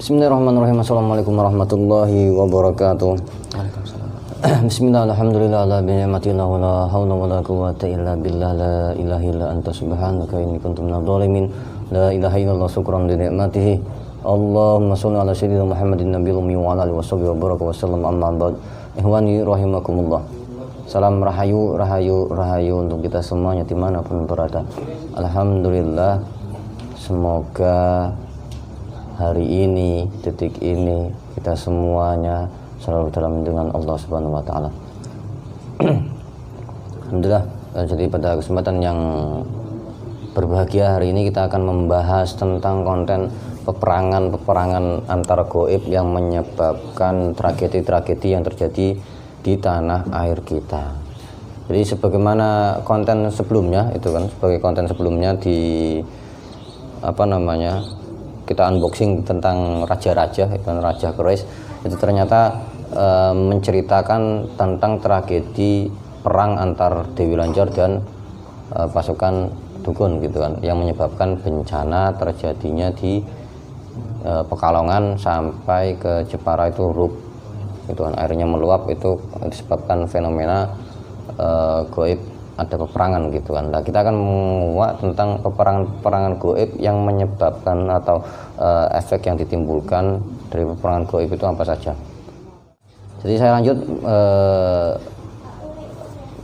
Bismillahirrahmanirrahim. Assalamualaikum warahmatullahi wabarakatuh. Bismillah, alhamdulillah, la bi'ni'matillah, wa la hawla wa la quwwata illa billah, la ilaha illa anta subhanaka inni kuntu minadh dhalimin, la ilaha illallah, syukran li ni'matihi. Allahumma shalli ala sayyidina Muhammadin nabiyil ummi wa ala alihi washabihi wa baraka wa sallam, amma ba'd. Ihwani rahimakumullah. Salam rahayu, rahayu, rahayu untuk kita semuanya dimanapun berada. Alhamdulillah, semoga hari ini, detik ini, kita semuanya selalu dalam lindungan Allah Subhanahu wa Ta'ala. Alhamdulillah. Jadi pada kesempatan yang berbahagia hari ini kita akan membahas tentang konten peperangan antar gaib yang menyebabkan tragedi-tragedi yang terjadi di tanah air kita. Jadi sebagaimana konten sebelumnya itu kan, sebagai konten sebelumnya di kita unboxing tentang raja-raja, Raja Quraisy, itu ternyata menceritakan tentang tragedi perang antar Dewi Lanjar dan pasukan dukun gitu kan, yang menyebabkan bencana terjadinya di Pekalongan sampai ke Jepara itu rub gitu kan, airnya meluap, itu disebabkan fenomena gaib, ada peperangan gitu kan. Nah, kita akan menguak tentang peperangan gaib yang menyebabkan atau efek yang ditimbulkan dari peperangan gaib itu apa saja. Jadi saya lanjut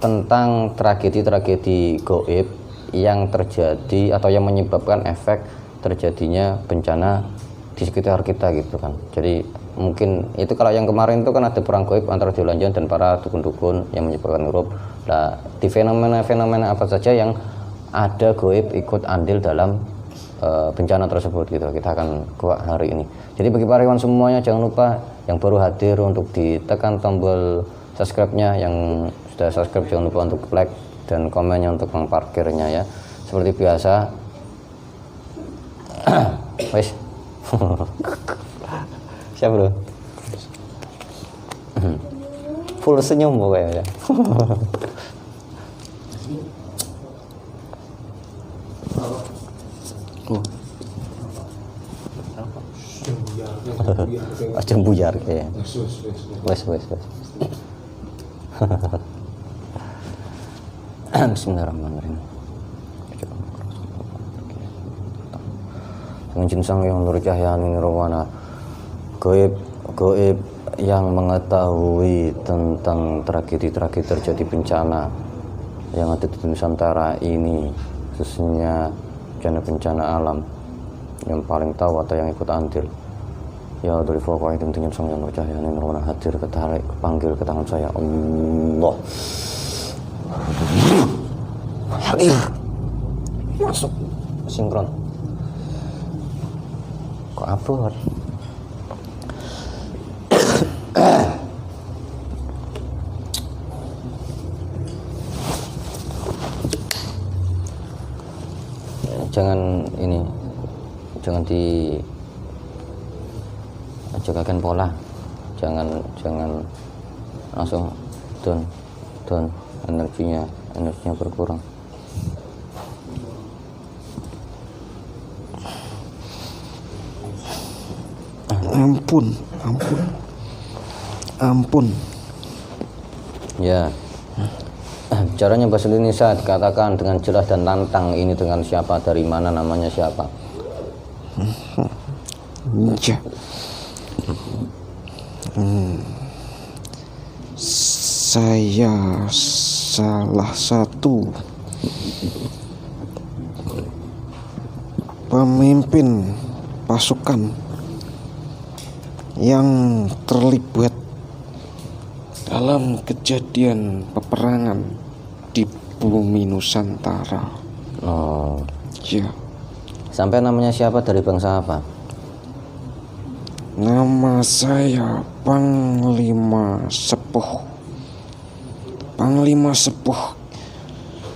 tentang tragedi-tragedi gaib yang terjadi atau yang menyebabkan efek terjadinya bencana di sekitar kita gitu kan. Jadi mungkin itu kalau yang kemarin itu kan ada perang gaib antara Dewi Lanjar dan para dukun-dukun yang menyebabkan huruf. Nah, di fenomena-fenomena apa saja yang ada gaib ikut andil dalam bencana tersebut gitu, kita akan kuak hari ini. Jadi bagi para hewan semuanya, jangan lupa yang baru hadir untuk ditekan tombol subscribe-nya, yang sudah subscribe jangan lupa untuk like dan komennya untuk mengparkirnya ya. Seperti biasa. Wes. Siap bro. Full senyum pokoknya. Aja buyar kayak. Wes. Bismillahirrahmanirrahim. Dengan jinsang yang nur cahaya nirwana, gaib yang mengetahui tentang tragedi-tragedi terjadi bencana yang ada di Nusantara ini, khususnya bencana alam, yang paling tahu atau yang ikut andil. Ya dari fawqa itu dengan sang yang bercahaya nirwana hadir, ketarik, kepanggil ke tangan saya, Allah hadir, masuk sinkron. Kok upload? Jangan jagakan pola, jangan langsung down, energinya berkurang. Ampun ya. Caranya bahasa Indonesia dikatakan dengan jelas dan lantang, ini dengan siapa, dari mana, namanya siapa. Saya salah satu pemimpin pasukan yang terlibat dalam kejadian peperangan di bumi Nusantara. Oh, Ya, sampai namanya siapa, dari bangsa apa? nama saya Panglima Sepuh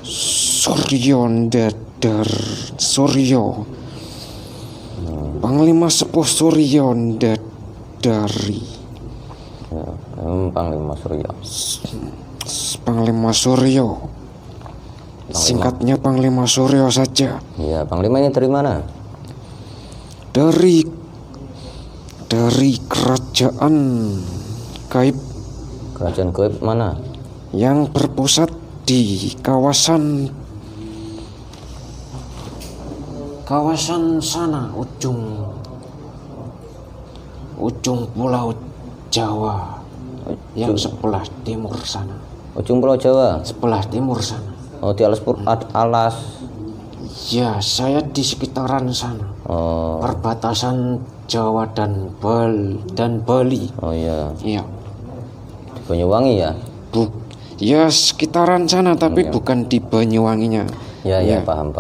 Suryo Dadar Suryo. Panglima Sepuh Suryo Dadari. Ya, Panglima Surya. Panglima Suryo. Singkatnya Panglima Suryo saja. Ya, Panglima ini dari mana? Dari kerajaan gaib Kerajaan gaib mana? yang berpusat di kawasan sana, ujung pulau Jawa yang sebelah timur sana. Ujung Pulau Jawa. Sebelah timur sana. Oh, di alas alas. Ya, saya di sekitaran sana. Oh, Perbatasan Jawa dan Bali. oh ya, Iya. di Banyuwangi ya. Ya sekitaran sana, tapi bukan di Banyuwanginya. Ya, ya, paham.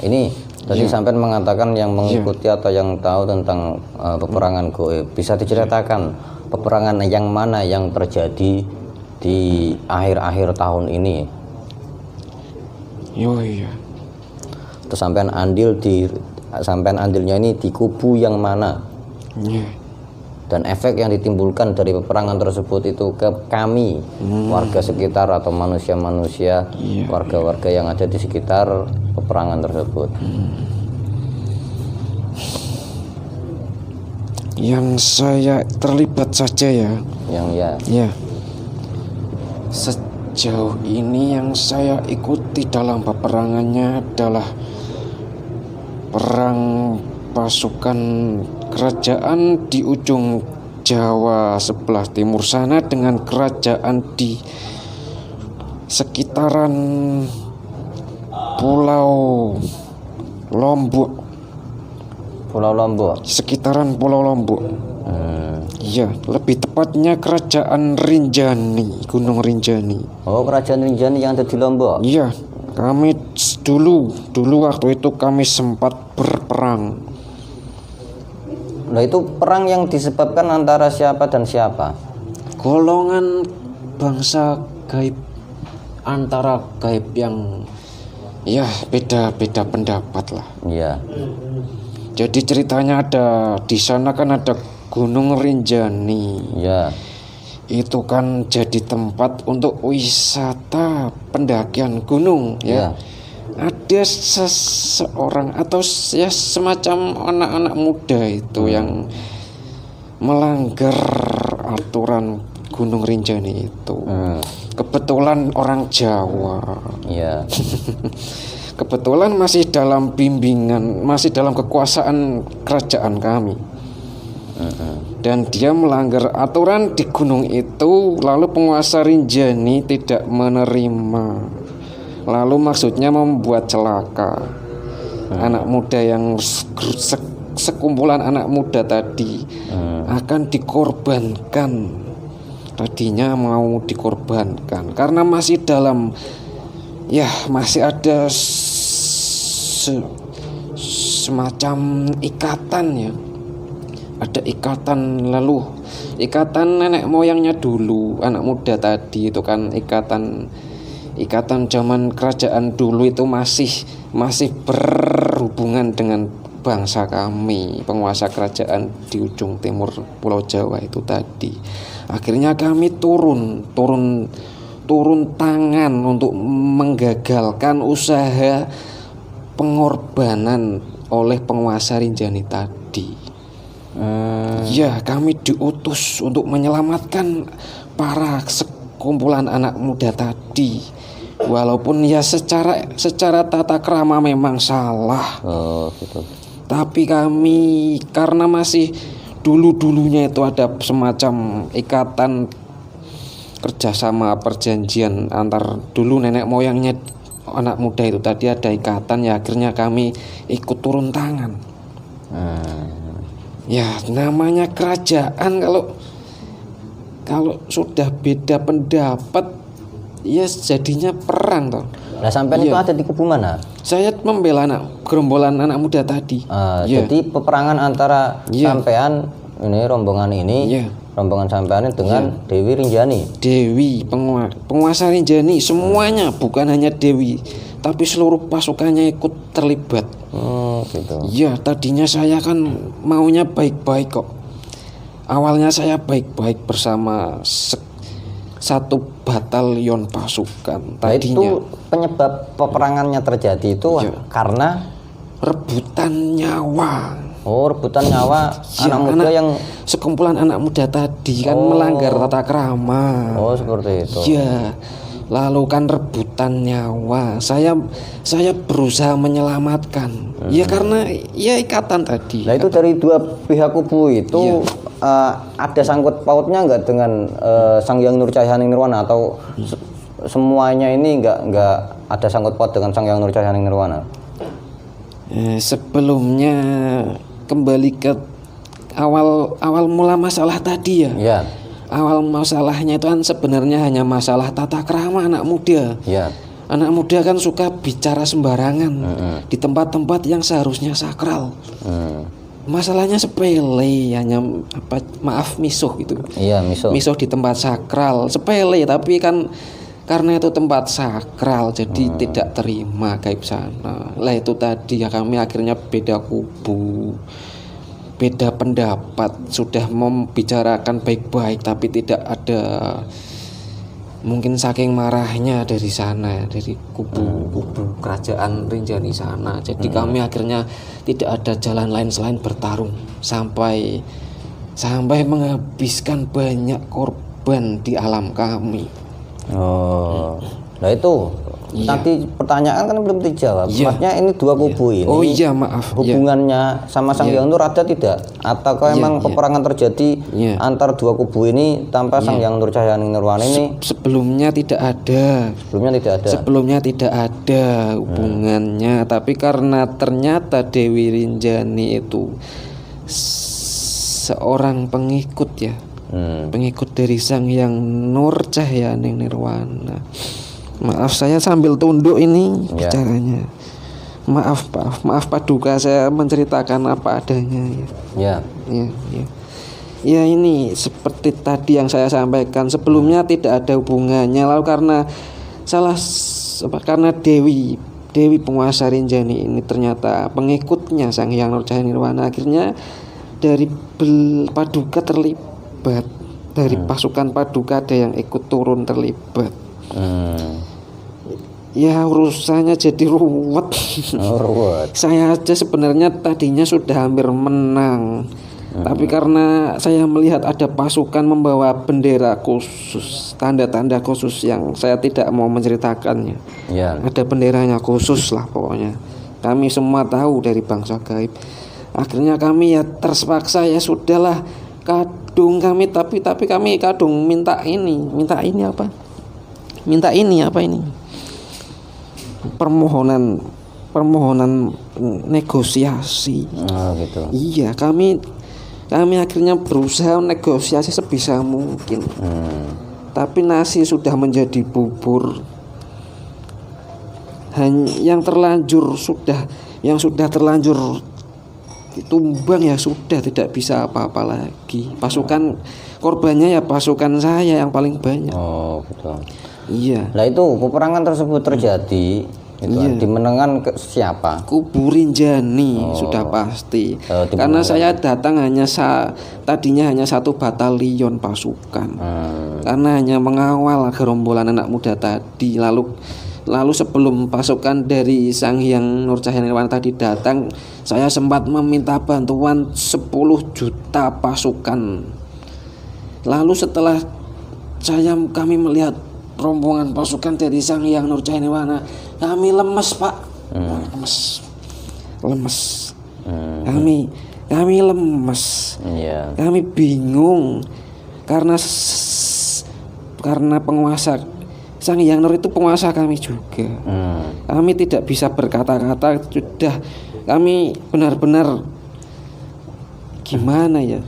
Ini tadi sampai mengatakan yang mengikuti atau yang tahu tentang peperangan gaib. Bisa diceritakan peperangan yang mana yang terjadi di akhir-akhir tahun ini? Yo iya. Terus sampean andilnya ini di kubu yang mana? Iya. Dan efek yang ditimbulkan dari peperangan tersebut itu ke kami, warga sekitar atau manusia-manusia, warga-warga yang ada di sekitar peperangan tersebut. Yang saya terlibat saja ya. Yang ya. Ya. Sejauh ini yang saya ikuti dalam peperangannya adalah perang pasukan kerajaan di ujung Jawa sebelah timur sana dengan kerajaan di sekitaran Pulau Lombok. Pulau Lombok. Sekitaran Pulau Lombok. Iya, lebih tepatnya kerajaan Rinjani, Gunung Rinjani. Oh, kerajaan Rinjani yang ada di Lombok. Iya, kami dulu waktu itu kami sempat berperang. Nah, itu perang yang disebabkan antara siapa dan siapa? Golongan bangsa gaib, antara gaib yang ya beda-beda pendapat lah. Iya. Jadi ceritanya ada di sana kan ada Gunung Rinjani. Iya. Itu kan jadi tempat untuk wisata pendakian gunung ya. Ada seseorang atau ya semacam anak-anak muda itu yang melanggar aturan Gunung Rinjani itu. Kebetulan orang Jawa. Iya. Kebetulan masih dalam bimbingan, masih dalam kekuasaan kerajaan kami. Dan dia melanggar aturan di gunung itu, lalu penguasa Rinjani tidak menerima. Lalu maksudnya membuat celaka anak muda yang sekumpulan anak muda tadi akan dikorbankan. Tadinya mau dikorbankan karena masih dalam masih ada semacam ikatan ya. Ada ikatan, lalu ikatan nenek moyangnya dulu, anak muda tadi itu kan ikatan zaman kerajaan dulu itu masih berhubungan dengan bangsa kami, penguasa kerajaan di ujung timur Pulau Jawa itu tadi. Akhirnya kami turun tangan untuk menggagalkan usaha pengorbanan oleh penguasa Rinjani tadi. Ya, kami diutus untuk menyelamatkan para sekumpulan anak muda tadi. Walaupun ya secara tata krama memang salah. Oh, gitu. Tapi kami karena masih dulunya itu ada semacam ikatan kerjasama perjanjian antar dulu nenek moyangnya anak muda itu tadi ada ikatan ya, akhirnya kami ikut turun tangan. Ya namanya kerajaan, kalau sudah beda pendapat ya jadinya perang toh. Nah, sampean itu ada di kubu mana? Saya membela gerombolan anak muda tadi. Jadi peperangan antara sampean ini rombongan sampean ini dengan Dewi Rinjani. Dewi penguasa Rinjani semuanya, bukan hanya Dewi, tapi seluruh pasukannya ikut terlibat. Gitu. Ya tadinya saya kan maunya baik-baik kok. Awalnya saya baik-baik bersama satu batalion pasukan. Nah, itu penyebab peperangannya terjadi itu karena rebutan nyawa. Rebutan nyawa anak muda yang sekumpulan anak muda tadi kan melanggar tata krama. Seperti itu. Ya. Lalu kan rebutan nyawa. Saya berusaha menyelamatkan. Ya karena ya ikatan tadi. Nah, itu dari dua pihak kubu itu ada sangkut pautnya nggak dengan Sang Hyang Nurcahayaning Nirwana, atau semuanya ini nggak ada sangkut paut dengan Sang Hyang Nurcahayaning Nirwana? Sebelumnya kembali ke awal mula masalah tadi ya. Iya. Awal masalahnya itu kan sebenarnya hanya masalah tata krama anak muda. Iya. Anak muda kan suka bicara sembarangan di tempat-tempat yang seharusnya sakral. Masalahnya sepele, hanya misuh gitu. Iya, misuh. Misuh di tempat sakral, sepele, tapi kan karena itu tempat sakral jadi tidak terima gaib sana. Lah itu tadi ya, kami akhirnya beda kubu, beda pendapat, sudah membicarakan baik-baik tapi tidak ada, mungkin saking marahnya dari sana, dari kubu kerajaan Rinjani sana. Jadi kami akhirnya tidak ada jalan lain selain bertarung sampai menghabiskan banyak korban di alam kami. Nah itu nanti pertanyaan kan belum dijawab. Maksudnya ini dua kubu ini. Oh iya, maaf. Hubungannya sama Sang Hyang Nur ada tidak? Ataukah emang peperangan terjadi antar dua kubu ini tanpa Sang Hyang Nurcahayaning Nirwana ini? Sebelumnya tidak ada. Sebelumnya tidak ada hubungannya, tapi karena ternyata Dewi Rinjani itu seorang pengikut ya. Pengikut dari Sang Hyang Nurcahayaning Nirwana. Maaf, saya sambil tunduk ini bicaranya. Maaf Paduka, saya menceritakan apa adanya ya. Ya ini seperti tadi yang saya sampaikan, sebelumnya tidak ada hubungannya. Lalu karena Dewi penguasa Rinjani ini ternyata pengikutnya Sang Hyang Nurcahayaning Nirwana, akhirnya dari Paduka terlibat, dari pasukan Paduka ada yang ikut turun terlibat. Ya urusannya jadi ruwet. Saya aja sebenarnya tadinya sudah hampir menang, tapi karena saya melihat ada pasukan membawa bendera khusus, tanda-tanda khusus yang saya tidak mau menceritakannya. Ada benderanya khusus lah pokoknya. Kami semua tahu dari bangsa gaib. Akhirnya kami ya terpaksa, ya sudahlah, kadung kami, tapi kami kadung minta ini apa? Minta ini apa ini? Permohonan negosiasi. Gitu. Iya, kami akhirnya berusaha negosiasi sebisa mungkin. Tapi nasi sudah menjadi bubur. Yang sudah terlanjur tumbang ya sudah, tidak bisa apa-apa lagi. Pasukan korbannya ya pasukan saya yang paling banyak. Betul. Iya. Nah itu peperangan tersebut terjadi dimenangkan ke siapa? Kubu Rinjani sudah pasti. Karena saya datang tadinya hanya satu batalion pasukan. Karena hanya mengawal gerombolan anak muda tadi. Lalu sebelum pasukan dari Sang Hyang Nurcahayaning Nirwana tadi datang, saya sempat meminta bantuan 10 juta pasukan. Lalu setelah kami melihat rombongan pasukan dari Sang Hyang Nurcahayaning Nirwana, kami lemes, Pak. Lemes. Kami lemes. Kami bingung karena penguasa Sang Hyang Nur itu penguasa kami juga. Kami tidak bisa berkata-kata, sudah kami benar-benar gimana ya?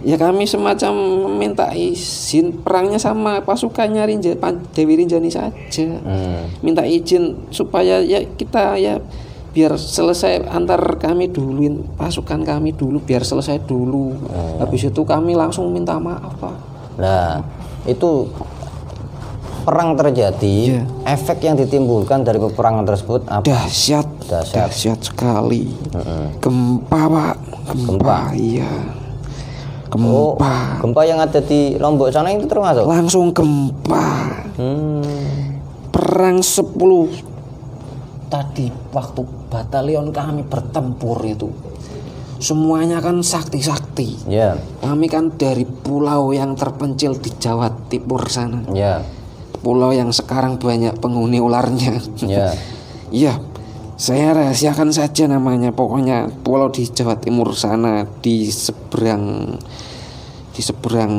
Ya kami semacam minta izin perangnya sama pasukannya Dewi Rinjani saja. Minta izin supaya ya kita ya biar selesai antar kami duluin pasukan kami dulu biar selesai dulu. Habis itu kami langsung minta maaf, Pak. Nah, itu perang terjadi, efek yang ditimbulkan dari peperangan tersebut apa? Dahsyat sekali. Gempa, Pak. Gempa. Iya. Gempa yang ada di Lombok sana itu termasuk? Langsung gempa. Perang 10 tadi waktu batalion kami bertempur itu. Semuanya kan sakti-sakti. Kami kan dari pulau yang terpencil di Jawa Timur sana. Pulau yang sekarang banyak penghuni ularnya. Iya. Saya rahasiakan saja namanya. Pokoknya pulau di Jawa Timur sana, di seberang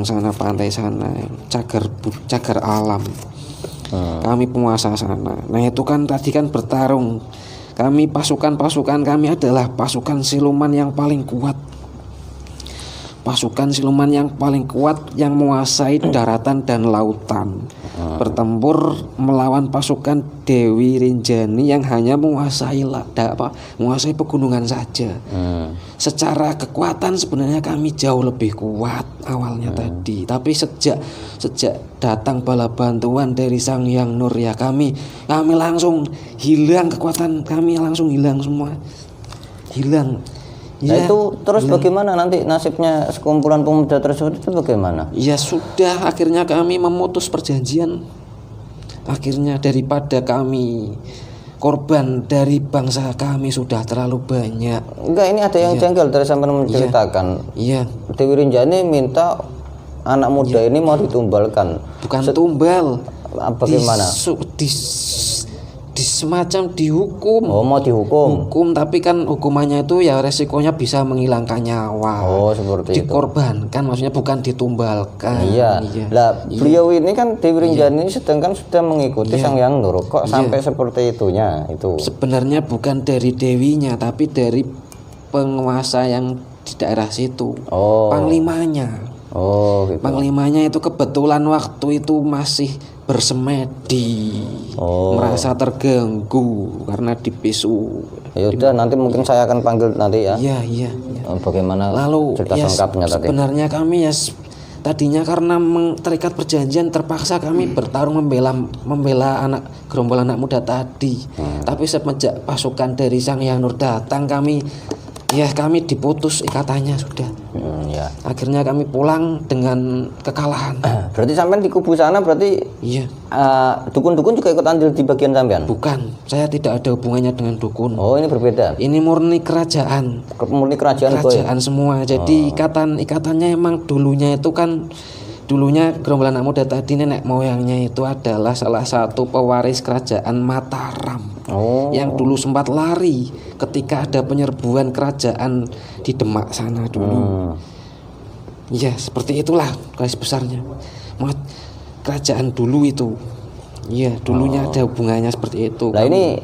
sana pantai sana, cagar alam. Kami penguasa sana. Nah itu kan tadi kan bertarung. Kami pasukan kami adalah pasukan siluman yang paling kuat. Pasukan siluman yang paling kuat yang menguasai daratan dan lautan. Bertempur melawan pasukan Dewi Rinjani yang hanya menguasai pegunungan saja. Secara kekuatan sebenarnya kami jauh lebih kuat awalnya tadi. Tapi sejak datang bala bantuan dari Sang Hyang Nur ya kami langsung hilang, kekuatan kami langsung hilang semua. Hilang. Nah itu terus bagaimana nanti nasibnya sekumpulan pemuda tersebut itu bagaimana? Ya sudah, akhirnya kami memutus perjanjian. Akhirnya daripada kami korban dari bangsa kami sudah terlalu banyak. Enggak, ini ada yang janggal dari sampean menceritakan. Dewi Rinjani minta anak muda ini mau ditumbalkan. Bukan tumbal. Bagaimana? Semacam dihukum. Mau dihukum. Tapi kan hukumannya itu ya resikonya bisa menghilangkan nyawa. Seperti dikorbankan, maksudnya bukan ditumbalkan. Lah beliau ini kan Dewi Rinjani sedangkan sudah mengikuti Sang Hyang Nur. Kok sampai seperti itunya itu? Sebenarnya bukan dari dewinya, tapi dari penguasa yang di daerah situ. Panglimanya. Gitu. Panglimanya itu kebetulan waktu itu masih bersemedi, merasa terganggu karena dipisu. Ya udah, nanti mungkin saya akan panggil nanti ya. Iya. Bagaimana lalu cerita lengkapnya tadi? Sebenarnya kami tadinya karena terikat perjanjian terpaksa kami bertarung membela gerombolan anak muda tadi. Tapi semenjak pasukan dari Sang Hyang Nur datang kami diputus ikatannya sudah. Akhirnya kami pulang dengan kekalahan. Berarti sampean di kubu sana berarti dukun-dukun juga ikut andil di bagian sampean? Bukan, saya tidak ada hubungannya dengan dukun. Ini berbeda. Ini murni kerajaan. Murni kerajaan semua. Jadi ikatannya emang dulunya gerombolan anak muda tadi nenek moyangnya itu adalah salah satu pewaris kerajaan Mataram. Yang dulu sempat lari ketika ada penyerbuan kerajaan di Demak sana dulu. Ya seperti itulah garis besarnya kerajaan dulu itu. Dulunya ada hubungannya seperti itu. Nah ini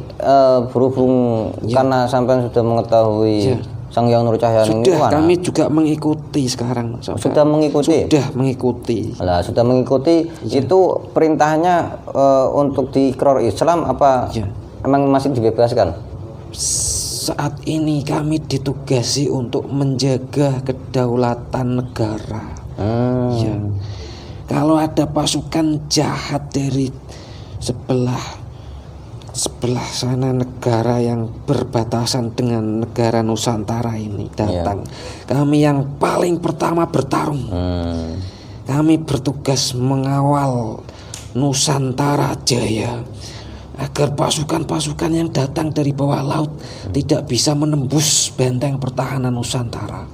berhubung karena sampai sudah mengetahui Sang Hyang Nur Cahyani ini kami juga mengikuti sekarang. Sudah mengikuti. Sudah mengikuti. Itu perintahnya untuk di Kror Islam apa emang masih dibebaskan? Saat ini kami ditugasi untuk menjaga kedaulatan negara. Kalau ada pasukan jahat dari sebelah sana negara yang berbatasan dengan negara Nusantara ini datang, kami yang paling pertama bertarung. Kami bertugas mengawal Nusantara Jaya agar pasukan-pasukan yang datang dari bawah laut tidak bisa menembus benteng pertahanan Nusantara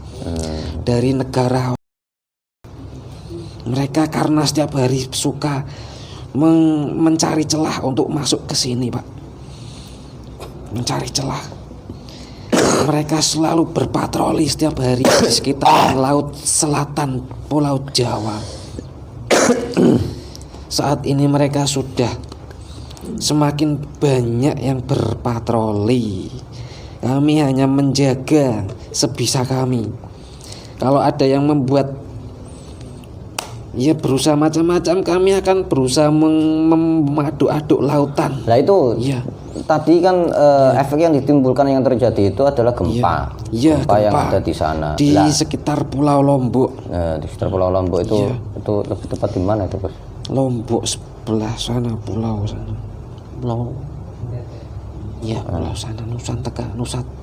dari negara mereka, karena setiap hari suka mencari celah untuk masuk ke sini, Pak. Mencari celah. Mereka selalu berpatroli setiap hari di sekitar laut selatan Pulau Jawa. Saat ini mereka sudah semakin banyak yang berpatroli. Kami hanya menjaga sebisa kami. Kalau ada yang membuat ya berusaha macam-macam, kami akan berusaha memaduk-aduk lautan. Nah itu Iya. tadi kan efek yang ditimbulkan yang terjadi itu adalah gempa. Iya, Gempa yang gempa ada di sana. di Lah, sekitar Pulau Lombok. di sekitar Pulau Lombok itu Iya. itu lebih tepat di mana itu, Bos? Lombok sebelah sana, pulau sana. Pulau. Ya, pulau sana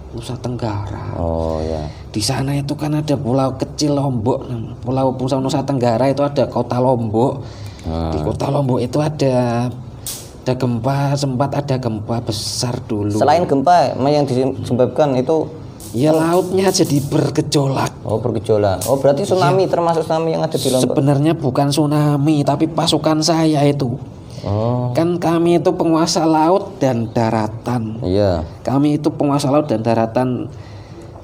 Nusa Tenggara. Oh ya. Di sana itu kan ada pulau kecil Lombok. Pulau Nusa Tenggara itu ada kota Lombok. Di kota Lombok itu ada gempa, sempat ada gempa besar dulu. Selain gempa yang disebabkan itu Ya lautnya jadi bergejolak. bergejolak. Oh berarti tsunami termasuk tsunami yang ada di Lombok. Sebenarnya bukan tsunami, tapi pasukan saya itu. Oh Kan kami itu penguasa laut dan daratan. iya. Kami itu penguasa laut dan daratan.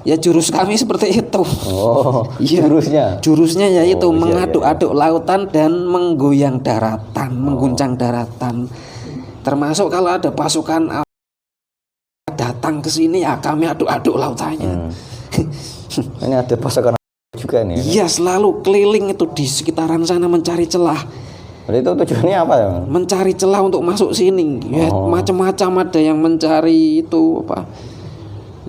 Ya jurus kami seperti itu. Oh Iya. jurusnya. Jurusnya yaitu Oh, iya, mengaduk-aduk lautan dan menggoyang daratan, mengguncang daratan. Termasuk kalau ada pasukan datang ke sini, ya kami aduk-aduk lautannya. Ini ada pasukan juga nih. Iya, selalu keliling itu di sekitaran sana mencari celah. Jadi itu tujuannya apa ya? Mencari celah untuk masuk sini. Ya macam-macam, ada yang mencari itu apa?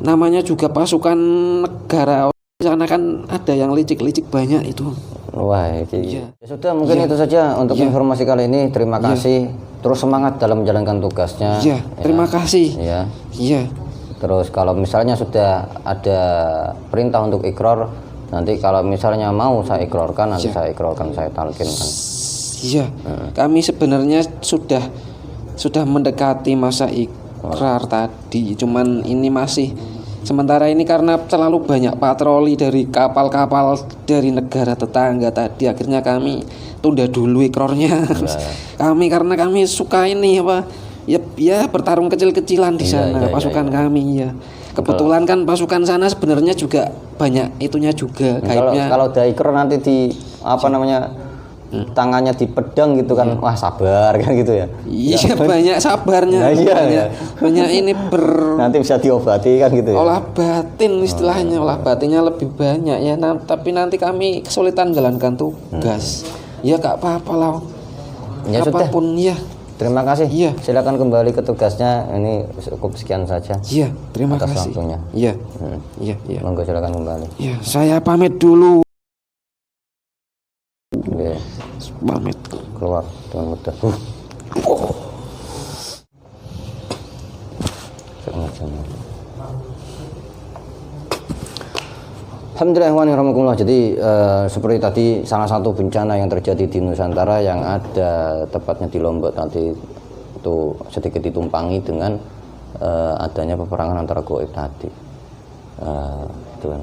Namanya juga pasukan negara. Di sana kan ada yang licik-licik banyak itu. Wah, Iya. ya sudah mungkin itu saja untuk informasi kali ini. Terima kasih. Terus semangat dalam menjalankan tugasnya. Iya, terima kasih. Ya. Iya. Terus kalau misalnya sudah ada perintah untuk ikrar, nanti kalau misalnya mau saya ikrarkan, nanti saya ikrarkan, saya talkinkan. Iya. Kami sebenarnya sudah mendekati masa ikrar tadi. Cuman ini masih sementara ini karena terlalu banyak patroli dari kapal-kapal dari negara tetangga tadi, akhirnya kami tunda dulu ikrarnya. Karena kami suka ini apa? Ya bertarung kecil-kecilan di sana pasukan kami ya. Kebetulan kan pasukan sana sebenarnya juga banyak itunya juga gaibnya. Kalau udah ikrar nanti di apa namanya tangannya di pedang gitu kan, wah sabar kan gitu ya. Iya banyak sabarnya. Nah, iya, banyak ini nanti bisa diobati kan gitu ya. olah batin istilahnya, olah batinnya lebih banyak ya. Tapi nanti kami kesulitan jalankan tugas. Ya gak apa-apa lah. Ya Apapun sudah. ya. Terima kasih. Iya. Silakan kembali ke tugasnya. Ini cukup sekian saja. Iya, terima atas kasih. waktunya. Iya. Iya. Monggo silakan kembali. Ya, saya pamit dulu. Oke. Pamit. Keluar dengan mudah. Alhamdulillah. Jadi seperti tadi salah satu bencana yang terjadi di Nusantara yang ada tepatnya di Lombok nanti itu sedikit ditumpangi dengan adanya peperangan antara goib tadi. Gitu kan.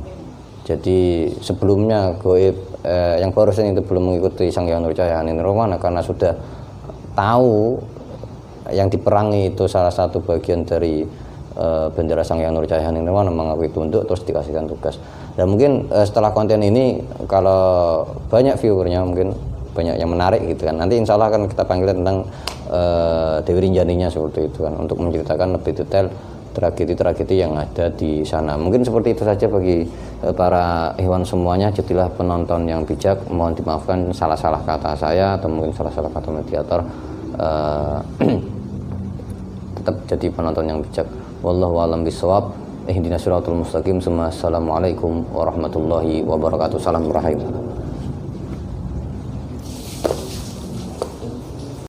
Jadi sebelumnya goib yang barusan itu belum mengikuti Sang Hyang Nurjaya Nirwana karena sudah tahu yang diperangi itu salah satu bagian dari bendera Sang Hyang Nurjaya Nirwana, mengakui tunduk terus dikasihkan tugas. Dan mungkin setelah konten ini kalau banyak viewernya mungkin banyak yang menarik gitu kan, nanti insya Allah akan kita panggil tentang Dewi Rinjaninya seperti itu kan, untuk menceritakan lebih detail tragedi-tragedi yang ada di sana. Mungkin seperti itu saja bagi para ikhwan semuanya. Jadilah penonton yang bijak. Mohon dimaafkan salah-salah kata saya atau mungkin salah-salah kata mediator. Tetap jadi penonton yang bijak. Wallahu a'lam bishawab. Ihdinas siratal mustaqim. Assalamualaikum warahmatullahi wabarakatuh. Salam rahim.